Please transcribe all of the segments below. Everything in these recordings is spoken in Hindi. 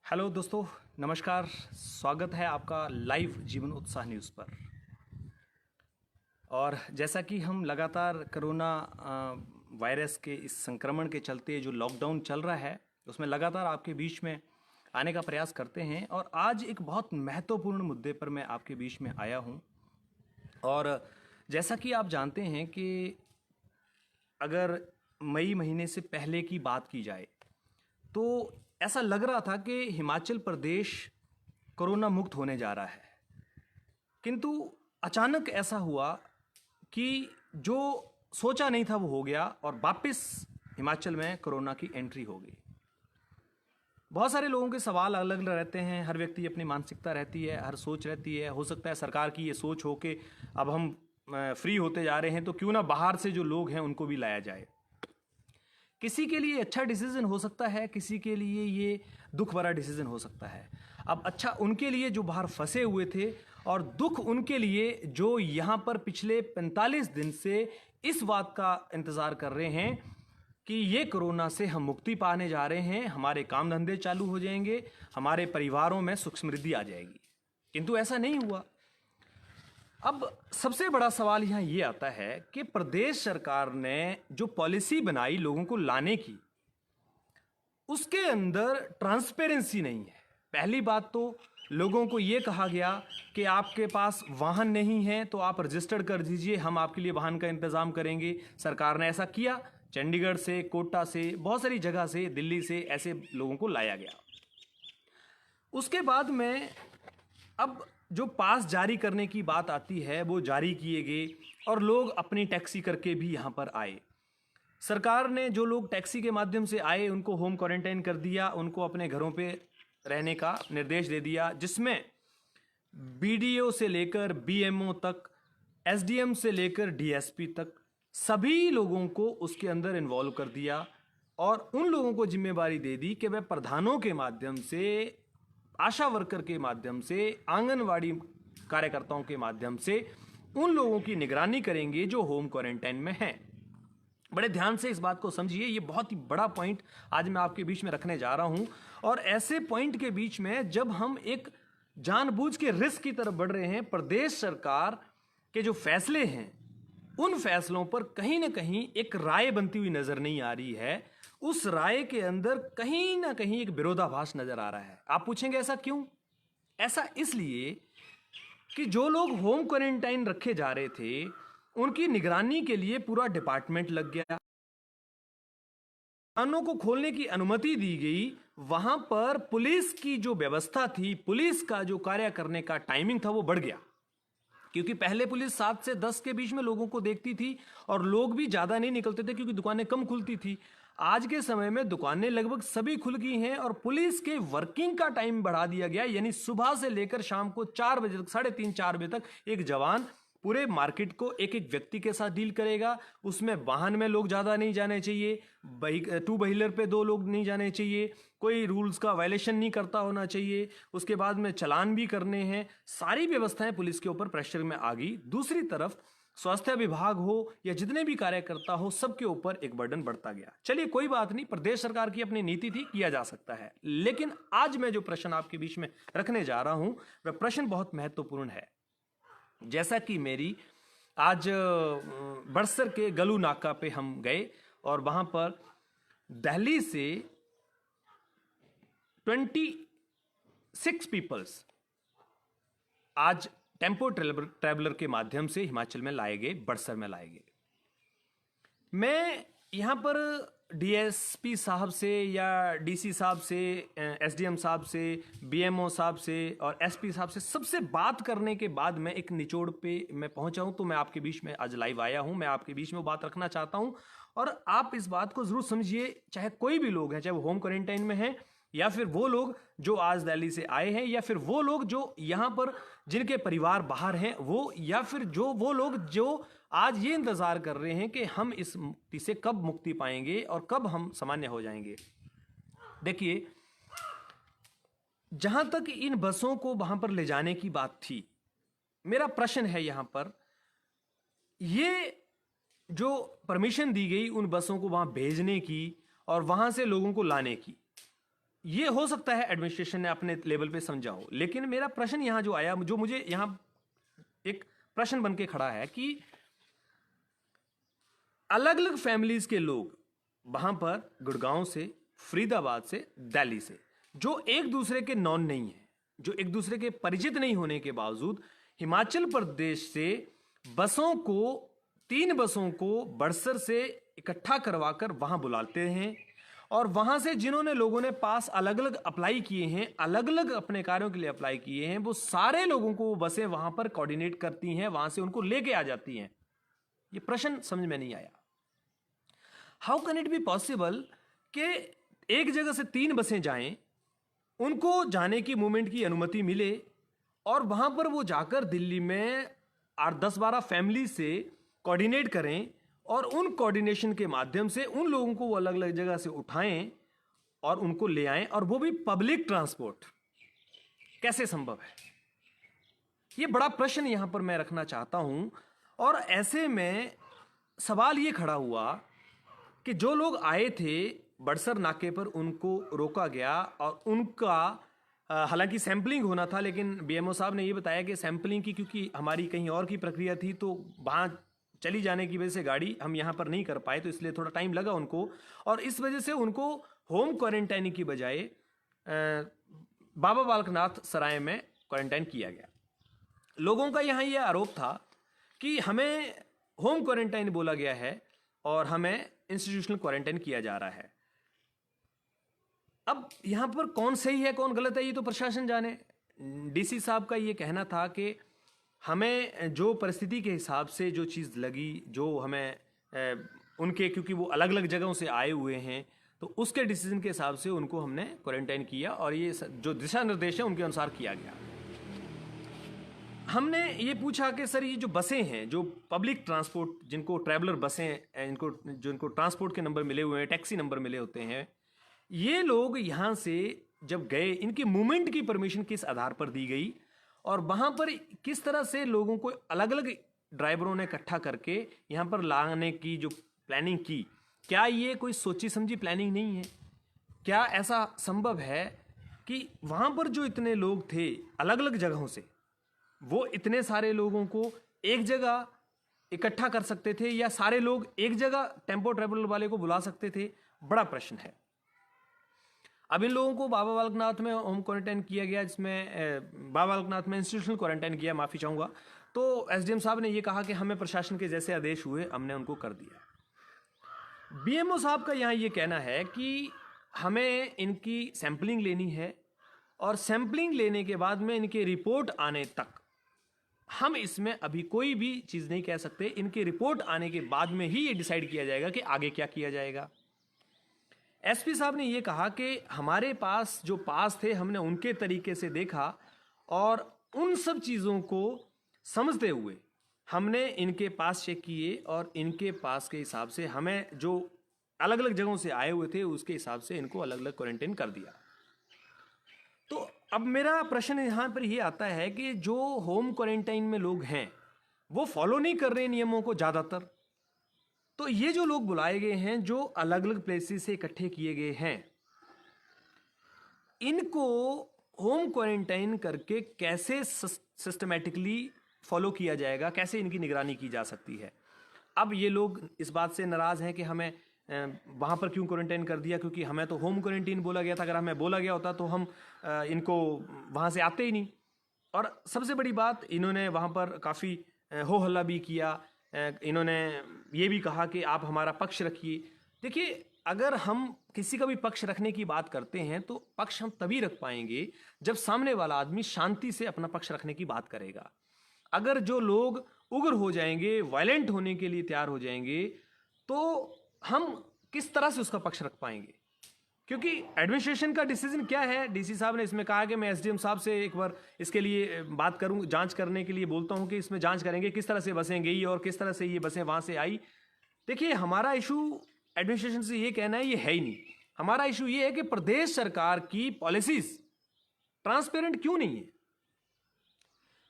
हेलो दोस्तों, नमस्कार। स्वागत है आपका लाइव जीवन उत्साह न्यूज़ पर। और जैसा कि हम लगातार कोरोना वायरस के इस संक्रमण के चलते जो लॉकडाउन चल रहा है उसमें लगातार आपके बीच में आने का प्रयास करते हैं। और आज एक बहुत महत्वपूर्ण मुद्दे पर मैं आपके बीच में आया हूं। और जैसा कि आप जानते हैं कि अगर मई महीने से पहले की बात की जाए तो ऐसा लग रहा था कि हिमाचल प्रदेश कोरोना मुक्त होने जा रहा है, किंतु अचानक ऐसा हुआ कि जो सोचा नहीं था वो हो गया और वापस हिमाचल में कोरोना की एंट्री हो गई। बहुत सारे लोगों के सवाल अलग अलग रहते हैं, हर व्यक्ति अपनी मानसिकता रहती है, हर सोच रहती है। हो सकता है सरकार की ये सोच हो कि अब हम फ्री होते जा रहे हैं तो क्यों ना बाहर से जो लोग हैं उनको भी लाया जाए। किसी के लिए अच्छा डिसीजन हो सकता है, किसी के लिए ये दुख भरा डिसीजन हो सकता है। अब अच्छा उनके लिए जो बाहर फंसे हुए थे, और दुख उनके लिए जो यहाँ पर पिछले 45 दिन से इस बात का इंतज़ार कर रहे हैं कि ये कोरोना से हम मुक्ति पाने जा रहे हैं, हमारे काम धंधे चालू हो जाएंगे, हमारे परिवारों में सुख समृद्धि आ जाएगी। किंतु ऐसा नहीं हुआ। अब सबसे बड़ा सवाल यहाँ ये आता है कि प्रदेश सरकार ने जो पॉलिसी बनाई लोगों को लाने की, उसके अंदर ट्रांसपेरेंसी नहीं है। पहली बात तो लोगों को ये कहा गया कि आपके पास वाहन नहीं है तो आप रजिस्टर्ड कर दीजिए, हम आपके लिए वाहन का इंतजाम करेंगे। सरकार ने ऐसा किया, चंडीगढ़ से, कोटा से, बहुत सारी जगह से, दिल्ली से ऐसे लोगों को लाया गया। उसके बाद में अब जो पास जारी करने की बात आती है वो जारी किए गए और लोग अपनी टैक्सी करके भी यहाँ पर आए। सरकार ने जो लोग टैक्सी के माध्यम से आए उनको होम क्वारंटाइन कर दिया, उनको अपने घरों पे रहने का निर्देश दे दिया, जिसमें बीडीओ से लेकर बीएमओ तक, एसडीएम से लेकर डीएसपी तक सभी लोगों को उसके अंदर इन्वॉल्व कर दिया। और उन लोगों को जिम्मेवारी दे दी कि वह प्रधानों के माध्यम से, आशा वर्कर के माध्यम से, आंगनवाड़ी कार्यकर्ताओं के माध्यम से उन लोगों की निगरानी करेंगे जो होम क्वारंटाइन में हैं। बड़े ध्यान से इस बात को समझिए, ये बहुत ही बड़ा पॉइंट आज मैं आपके बीच में रखने जा रहा हूं। और ऐसे पॉइंट के बीच में जब हम एक जानबूझ के रिस्क की तरफ बढ़ रहे हैं, प्रदेश सरकार के जो फैसले हैं उन फैसलों पर कहीं ना कहीं एक राय बनती हुई नजर नहीं आ रही है। उस राय के अंदर कहीं ना कहीं एक विरोधाभास नजर आ रहा है। आप पूछेंगे ऐसा क्यों? ऐसा इसलिए कि जो लोग होम क्वारंटाइन रखे जा रहे थे उनकी निगरानी के लिए पूरा डिपार्टमेंट लग गया। दुकानों को खोलने की अनुमति दी गई, वहां पर पुलिस की जो व्यवस्था थी, पुलिस का जो कार्य करने का टाइमिंग था वो बढ़ गया। क्योंकि पहले पुलिस 7 से 10 के बीच में लोगों को देखती थी और लोग भी ज्यादा नहीं निकलते थे क्योंकि दुकानें कम खुलती थी। आज के समय में दुकानें लगभग सभी खुल गई हैं और पुलिस के वर्किंग का टाइम बढ़ा दिया गया। यानी सुबह से लेकर शाम को 4 बजे तक, 3:30 4 बजे तक एक जवान पूरे मार्केट को एक एक व्यक्ति के साथ डील करेगा। उसमें वाहन में लोग ज्यादा नहीं जाने चाहिए, 2 व्हीलर पे 2 लोग नहीं जाने चाहिए, कोई रूल्स का वायलेशन नहीं करता होना चाहिए, उसके बाद में चालान भी करने हैं। सारी व्यवस्थाएं पुलिस के ऊपर प्रेशर में आ गई। दूसरी तरफ स्वास्थ्य विभाग हो या जितने भी कार्यकर्ता हो, सबके ऊपर एक बर्डन बढ़ता गया। चलिए कोई बात नहीं, प्रदेश सरकार की अपनी नीति थी, किया जा सकता है। लेकिन आज मैं जो प्रश्न आपके बीच में रखने जा रहा हूं वह प्रश्न बहुत महत्वपूर्ण है। जैसा कि मेरी आज बड़सर के गलू नाका पे हम गए और वहां पर दिल्ली से 26 पीपल्स आज टेम्पो ट्रैवलर के माध्यम से हिमाचल में लाए गए, बड़सर में लाए गए। मैं यहां पर डीएसपी साहब से या डीसी साहब से, एसडीएम साहब से, बीएमओ साहब से और एसपी साहब से सबसे बात करने के बाद मैं एक निचोड़ पे मैं पहुंचा हूं। तो मैं आपके बीच में आज लाइव आया हूं, मैं आपके बीच में वो बात रखना चाहता हूं। और आप इस बात को जरूर समझिए, चाहे कोई भी लोग हैं, चाहे वो होम क्वारंटाइन में हैं या फिर वो लोग जो आज दिल्ली से आए हैं, या फिर वो लोग जो यहां पर जिनके परिवार बाहर हैं वो, या फिर जो वो लोग जो आज ये इंतजार कर रहे हैं कि हम इस मुक्ति से कब मुक्ति पाएंगे और कब हम सामान्य हो जाएंगे। देखिए, जहां तक इन बसों को वहां पर ले जाने की बात थी, मेरा प्रश्न है यहां पर, ये जो परमिशन दी गई उन बसों को वहां भेजने की और वहां से लोगों को लाने की, ये हो सकता है एडमिनिस्ट्रेशन ने अपने लेवल पे समझा हो, लेकिन मेरा प्रश्न यहां जो आया, जो मुझे यहां एक प्रश्न बन के खड़ा है कि अलग अलग फैमिलीज के लोग वहां पर गुड़गांव से, फरीदाबाद से, दिल्ली से, जो एक दूसरे के नॉन नहीं है, जो एक दूसरे के परिचित नहीं होने के बावजूद हिमाचल प्रदेश से बसों को, 3 बसों को बड़सर से इकट्ठा करवाकर वहां बुलाते हैं, और वहां से जिन्होंने लोगों ने पास अलग अलग अप्लाई किए हैं, अलग अलग अपने कार्यों के लिए अप्लाई किए हैं, वो सारे लोगों को वो बसें वहां पर कोऑर्डिनेट करती हैं, वहां से उनको लेके आ जाती हैं। ये प्रश्न समझ में नहीं आया। How can it be possible कि एक जगह से 3 बसें जाएं, उनको जाने की मूवमेंट की अनुमति मिले, और वहां पर वो जाकर दिल्ली में 8-10-12 फैमिली से कोऑर्डिनेट करें, और उन कोऑर्डिनेशन के माध्यम से उन लोगों को वो अलग अलग जगह से उठाएं और उनको ले आएं, और वो भी पब्लिक ट्रांसपोर्ट। कैसे संभव है? ये बड़ा प्रश्न यहां पर मैं रखना चाहता हूं। और ऐसे में सवाल ये खड़ा हुआ कि जो लोग आए थे बड़सर नाके पर, उनको रोका गया, और उनका हालांकि सैंपलिंग होना था, लेकिन बीएमओ साहब ने ये बताया कि सैंपलिंग की, क्योंकि हमारी कहीं और की प्रक्रिया थी, तो वहाँ चली जाने की वजह से गाड़ी हम यहाँ पर नहीं कर पाए, तो इसलिए थोड़ा टाइम लगा उनको, और इस वजह से उनको होम क्वारंटाइन की बजाय बाबा बालकनाथ सराय में क्वारंटाइन किया गया। लोगों का यहाँ ये आरोप था कि हमें होम क्वारंटाइन बोला गया है और हमें इंस्टीट्यूशनल क्वारंटाइन किया जा रहा है। अब यहां पर कौन सही है कौन गलत है ये तो प्रशासन जाने। डीसी साहब का ये कहना था कि हमें जो परिस्थिति के हिसाब से जो चीज़ लगी, जो हमें उनके, क्योंकि वो अलग अलग जगहों से आए हुए हैं, तो उसके डिसीजन के हिसाब से उनको हमने क्वारंटाइन किया, और ये जो दिशा निर्देश है उनके अनुसार किया गया। हमने ये पूछा कि सर ये जो बसें हैं, जो पब्लिक ट्रांसपोर्ट, जिनको ट्रैवलर बसें, जिनको ट्रांसपोर्ट के नंबर मिले हुए हैं, टैक्सी नंबर मिले होते हैं, ये लोग यहाँ से जब गए, इनकी मूवमेंट की परमिशन किस आधार पर दी गई, और वहाँ पर किस तरह से लोगों को अलग अलग ड्राइवरों ने इकट्ठा करके यहाँ पर लाने की जो प्लानिंग की, क्या ये कोई सोची समझी प्लानिंग नहीं है? क्या ऐसा संभव है कि वहाँ पर जो इतने लोग थे अलग अलग जगहों से, वो इतने सारे लोगों को एक जगह इकट्ठा कर सकते थे, या सारे लोग एक जगह टेम्पो ट्रैवलर वाले को बुला सकते थे? बड़ा प्रश्न है। अब इन लोगों को बाबा बालकनाथ में होम क्वारंटाइन किया गया, जिसमें बाबा बालकनाथ में इंस्टीट्यूशनल क्वारंटाइन किया, माफ़ी चाहूँगा। तो एसडीएम साहब ने ये कहा कि हमें प्रशासन के जैसे आदेश हुए हमने उनको कर दिया। बीएमओ साहब का यहाँ ये कहना है कि हमें इनकी सैंपलिंग लेनी है, और सैंपलिंग लेने के बाद में इनके रिपोर्ट आने तक हम इसमें अभी कोई भी चीज़ नहीं कह सकते। इनकी रिपोर्ट आने के बाद में ही ये डिसाइड किया जाएगा कि आगे क्या किया जाएगा। एसपी साहब ने ये कहा कि हमारे पास जो पास थे हमने उनके तरीके से देखा, और उन सब चीज़ों को समझते हुए हमने इनके पास चेक किए, और इनके पास के हिसाब से हमें जो अलग अलग जगहों से आए हुए थे उसके हिसाब से इनको अलग अलग क्वारंटाइन कर दिया। तो अब मेरा प्रश्न यहाँ पर ये आता है कि जो होम क्वारंटाइन में लोग हैं वो फॉलो नहीं कर रहे नियमों को ज़्यादातर, तो ये जो लोग बुलाए गए हैं, जो अलग अलग प्लेसेस से इकट्ठे किए गए हैं, इनको होम क्वारंटाइन करके कैसे सिस्टमेटिकली फॉलो किया जाएगा, कैसे इनकी निगरानी की जा सकती है? अब ये लोग इस बात से नाराज़ हैं कि हमें वहाँ पर क्यों क्वारंटाइन कर दिया, क्योंकि हमें तो होम क्वारंटाइन बोला गया था। अगर हमें बोला गया होता तो हम इनको वहाँ से आते ही नहीं। और सबसे बड़ी बात, इन्होंने वहाँ पर काफ़ी हो हल्ला भी किया। इन्होंने ये भी कहा कि आप हमारा पक्ष रखिए। देखिए, अगर हम किसी का भी पक्ष रखने की बात करते हैं तो पक्ष हम तभी रख पाएंगे जब सामने वाला आदमी शांति से अपना पक्ष रखने की बात करेगा। अगर जो लोग उग्र हो जाएंगे, वायलेंट होने के लिए तैयार हो जाएंगे, तो हम किस तरह से उसका पक्ष रख पाएंगे? क्योंकि एडमिनिस्ट्रेशन का डिसीजन क्या है, डीसी साहब ने इसमें कहा कि मैं एसडीएम साहब से एक बार इसके लिए बात करूं, जांच करने के लिए बोलता हूं कि इसमें जांच करेंगे किस तरह से बसें गई और किस तरह से ये बसें वहां से आई। देखिए, हमारा इशू एडमिनिस्ट्रेशन से ये कहना है, ये है ही नहीं। हमारा इशू ये है कि प्रदेश सरकार की पॉलिसीज ट्रांसपेरेंट क्यों नहीं है?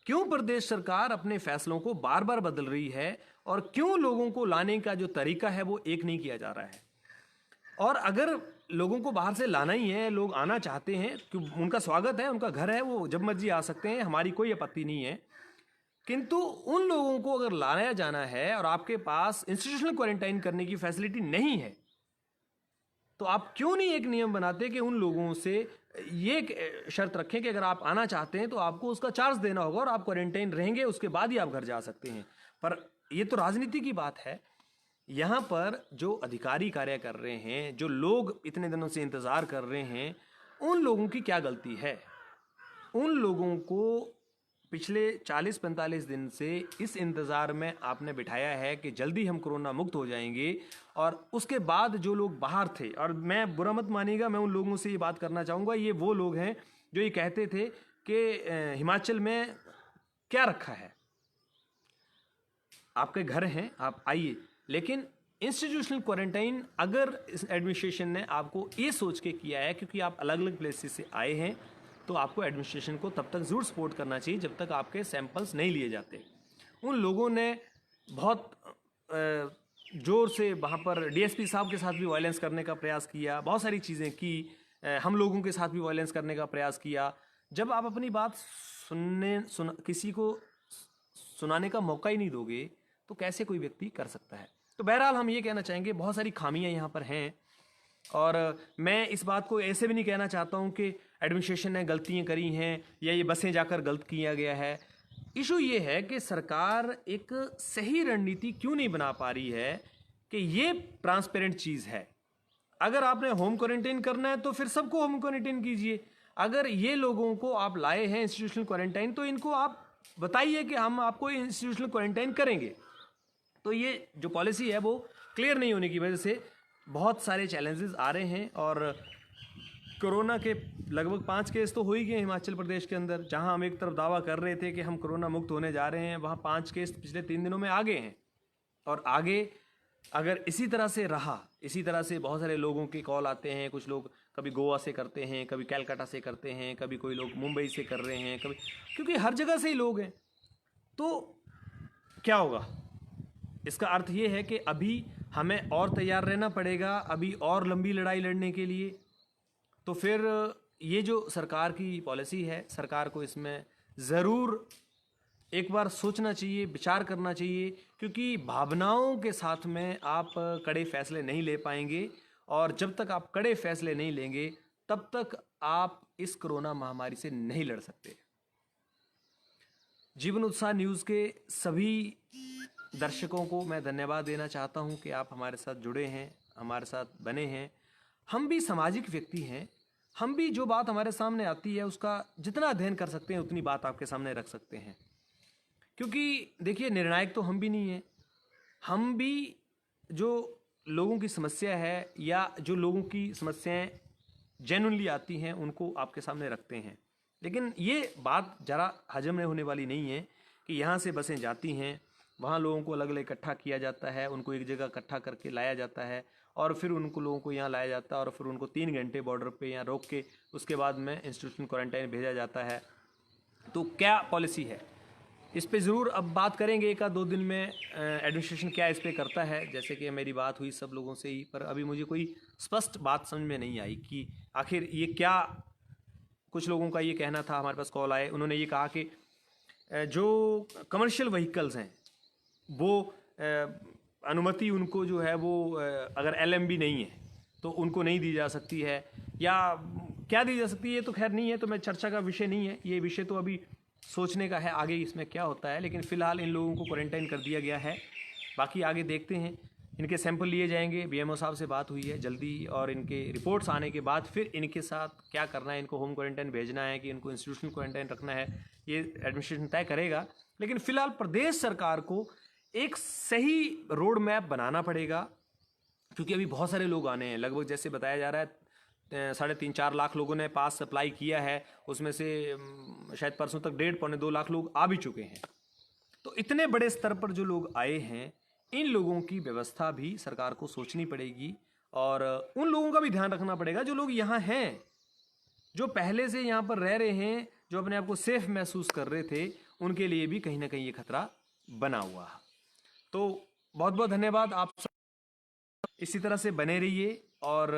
क्यों प्रदेश सरकार अपने फैसलों को बार बार बदल रही है, और क्यों लोगों को लाने का जो तरीका है वो एक नहीं किया जा रहा है? और अगर लोगों को बाहर से लाना ही है, लोग आना चाहते हैं, क्योंकि उनका स्वागत है, उनका घर है, वो जब मर्जी आ सकते हैं, हमारी कोई आपत्ति नहीं है। किंतु उन लोगों को अगर लाया जाना है और आपके पास इंस्टीट्यूशनल क्वारंटाइन करने की फैसिलिटी नहीं है, तो आप क्यों नहीं एक नियम बनाते कि उन लोगों से ये एक शर्त रखें कि अगर आप आना चाहते हैं तो आपको उसका चार्ज देना होगा और आप क्वारंटाइन रहेंगे, उसके बाद ही आप घर जा सकते हैं। पर ये तो राजनीति की बात है। यहाँ पर जो अधिकारी कार्य कर रहे हैं, जो लोग इतने दिनों से इंतज़ार कर रहे हैं, उन लोगों की क्या गलती है? उन लोगों को पिछले 40-45 दिन से इस इंतज़ार में आपने बिठाया है कि जल्दी हम कोरोना मुक्त हो जाएंगे, और उसके बाद जो लोग बाहर थे, और मैं बुरा मत मानिएगा, मैं उन लोगों से ये बात करना चाहूँगा, ये वो लोग हैं जो ये कहते थे कि हिमाचल में क्या रखा है, आपके घर हैं, आप आइए। लेकिन इंस्टीट्यूशनल क्वारंटाइन अगर इस एडमिनिस्ट्रेशन ने आपको ये सोच के किया है क्योंकि आप अलग अलग प्लेसेस से आए हैं, तो आपको एडमिनिस्ट्रेशन को तब तक ज़रूर सपोर्ट करना चाहिए जब तक आपके सैंपल्स नहीं लिए जाते। उन लोगों ने बहुत ज़ोर से वहाँ पर डीएसपी साहब के साथ भी वायलेंस करने का प्रयास किया, बहुत सारी चीज़ें की, हम लोगों के साथ भी वायलेंस करने का प्रयास किया। जब आप अपनी बात किसी को सुनाने का मौका ही नहीं दोगे तो कैसे कोई व्यक्ति कर सकता है? तो बहरहाल हम ये कहना चाहेंगे, बहुत सारी खामियां यहाँ पर हैं, और मैं इस बात को ऐसे भी नहीं कहना चाहता हूँ कि एडमिनिस्ट्रेशन ने गलतियाँ करी हैं या ये बसें जाकर गलत किया गया है। इशू ये है कि सरकार एक सही रणनीति क्यों नहीं बना पा रही है कि ये ट्रांसपेरेंट चीज़ है। अगर आपने होम क्वारंटाइन करना है तो फिर सबको होम क्वारंटाइन कीजिए। अगर ये लोगों को आप लाए हैं इंस्टीट्यूशनल क्वारंटाइन, तो इनको आप बताइए कि हम आपको इंस्टीट्यूशनल क्वारंटाइन करेंगे। तो ये जो पॉलिसी है वो क्लियर नहीं होने की वजह से बहुत सारे चैलेंजेस आ रहे हैं, और कोरोना के लगभग 5 केस तो हो ही गए हिमाचल प्रदेश के अंदर। जहां हम एक तरफ दावा कर रहे थे कि हम कोरोना मुक्त होने जा रहे हैं, वहां 5 केस पिछले 3 दिनों में आ गए हैं। और आगे अगर इसी तरह से रहा, इसी तरह से बहुत सारे लोगों के कॉल आते हैं, कुछ लोग कभी गोवा से करते हैं, कभी कैलकाटा से करते हैं, कभी कोई लोग मुंबई से कर रहे हैं, कभी, क्योंकि हर जगह से ही लोग हैं। तो क्या होगा? इसका अर्थ ये है कि अभी हमें और तैयार रहना पड़ेगा, अभी और लंबी लड़ाई लड़ने के लिए। तो फिर ये जो सरकार की पॉलिसी है, सरकार को इसमें ज़रूर एक बार सोचना चाहिए, विचार करना चाहिए, क्योंकि भावनाओं के साथ में आप कड़े फैसले नहीं ले पाएंगे, और जब तक आप कड़े फैसले नहीं लेंगे तब तक आप इस कोरोना महामारी से नहीं लड़ सकते। जीवन उत्साह न्यूज़ के सभी दर्शकों को मैं धन्यवाद देना चाहता हूं कि आप हमारे साथ जुड़े हैं, हमारे साथ बने हैं। हम भी सामाजिक व्यक्ति हैं, हम भी जो बात हमारे सामने आती है उसका जितना अध्ययन कर सकते हैं उतनी बात आपके सामने रख सकते हैं। क्योंकि देखिए, निर्णायक तो हम भी नहीं हैं, हम भी जो लोगों की समस्या है या जो लोगों की समस्याएं जेन्युइनली आती हैं उनको आपके सामने रखते हैं। लेकिन ये बात ज़रा हजम नहीं होने वाली नहीं है कि यहाँ से बसें जाती हैं, वहाँ लोगों को अलग अलग इकट्ठा किया जाता है, उनको एक जगह इकट्ठा करके लाया जाता है, और फिर उनको लोगों को यहाँ लाया जाता है, और फिर उनको 3 घंटे बॉर्डर पे यहाँ रोक के उसके बाद में इंस्टीट्यूशनल क्वारंटाइन भेजा जाता है। तो क्या पॉलिसी है इस पे? ज़रूर अब बात करेंगे 1-2 दिन में एडमिनिस्ट्रेशन क्या इस पर करता है। जैसे कि मेरी बात हुई सब लोगों से ही, पर अभी मुझे कोई स्पष्ट बात समझ में नहीं आई कि आखिर ये क्या। कुछ लोगों का ये कहना था, हमारे पास कॉल आए, उन्होंने ये कहा कि जो कमर्शियल व्हीकल्स हैं वो अनुमति उनको जो है वो अगर एलएमबी नहीं है तो उनको नहीं दी जा सकती है, या क्या दी जा सकती है, ये तो खैर नहीं है, तो मैं चर्चा का विषय नहीं है ये विषय, तो अभी सोचने का है आगे इसमें क्या होता है। लेकिन फ़िलहाल इन लोगों को क्वारंटाइन कर दिया गया है, बाकी आगे देखते हैं। इनके सैंपल लिए जाएंगे, बीएमओ साहब से बात हुई है जल्दी, और इनके रिपोर्ट्स आने के बाद फिर इनके साथ क्या करना है, इनको होम क्वारंटाइन भेजना है कि इनको इंस्टीट्यूशनल क्वारंटाइन रखना है, ये एडमिनिस्ट्रेशन तय करेगा। लेकिन फ़िलहाल प्रदेश सरकार को एक सही रोड मैप बनाना पड़ेगा, क्योंकि अभी बहुत सारे लोग आने हैं। लगभग जैसे बताया जा रहा है 3.5-4 लाख लोगों ने पास अप्लाई किया है, उसमें से शायद परसों तक 1.5-2 लाख लोग आ भी चुके हैं। तो इतने बड़े स्तर पर जो लोग आए हैं, इन लोगों की व्यवस्था भी सरकार को सोचनी पड़ेगी, और उन लोगों का भी ध्यान रखना पड़ेगा जो लोग यहाँ हैं, जो पहले से यहाँ पर रह रहे हैं, जो अपने आप को सेफ महसूस कर रहे थे, उनके लिए भी कहीं ना कहीं ये खतरा बना हुआ है। तो बहुत बहुत धन्यवाद, आप सब इसी तरह से बने रहिए, और